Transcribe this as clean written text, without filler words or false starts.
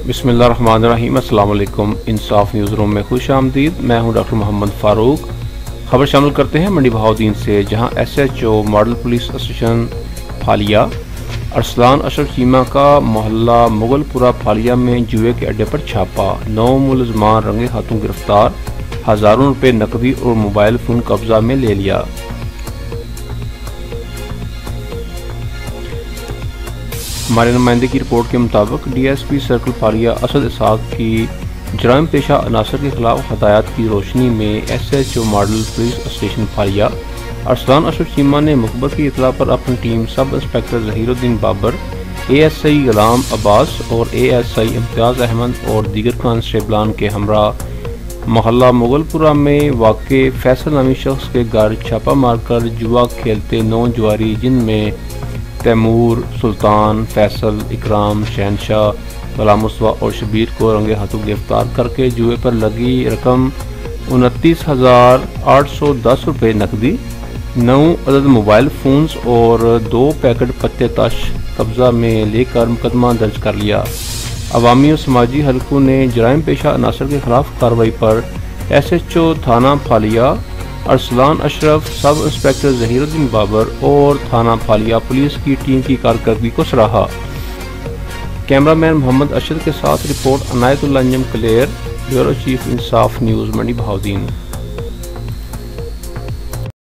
बिस्मिल्लाहिर्रहमानिर्रहीम। अस्सलाम वालेकुम। इंसाफ न्यूज़ रूम में खुश आमदीद। मैं हूं डॉक्टर मोहम्मद फ़ारूक। खबर शामिल करते हैं मंडी बहाउद्दीन से, जहां SHO मॉडल पुलिस स्टेशन फालिया अरसलान अशरफ चीमा का मोहल्ला मुगलपुरा फालिया में जुए के अड्डे पर छापा। 9 मुलजमान रंगे हाथों गिरफ्तार, हज़ारों रुपये नकदी और मोबाइल फ़ोन कब्जा में ले लिया। हमारे नुमाइंदे की रिपोर्ट के मुताबिक DSP सर्कल फालिया असद इसाक की जराइम पेशा अनासर के खिलाफ हदायत की रोशनी में SHO मॉडल पुलिस स्टेशन फालिया अरसलान अशरफ चीमा ने मुखबर की इतला पर अपनी team sub inspector Zahiruddin Babar, ASI गुलाम अब्बास और ASI इम्तियाज़ अहमद और दीगर कांस्टेबलान के हमरा मोहल्ला मुगलपुरा में वाक़े फैसल नामी शख्स के घर छापा मारकर जुआ खेलते 9 जुआरी जिनमें तैमूर, सुल्तान, फैसल, इकराम, शहनशाह, गुलाम मुस्तफा और शबीर को रंगे हाथों गिरफ्तार करके जुए पर लगी रकम 29,810 रुपये नकदी, 9 अदद मोबाइल फ़ोन्स और 2 पैकेट पत्ते ताश कब्जा में लेकर मुकदमा दर्ज कर लिया। अवामी और समाजी हलकों ने जराइम पेशा अनासर के खिलाफ कार्रवाई पर SHO थाना फालिया अरसलान अशरफ, सब इंस्पेक्टर ज़हीरुद्दीन बाबर और थाना फालिया पुलिस की टीम की कारकर्दगी को सराहा। कैमरामैन मोहम्मद अशद के साथ रिपोर्ट अनायतुल्लाह अंजम क्लेयर, bureau chief Insaf news Mandi Bahauddin.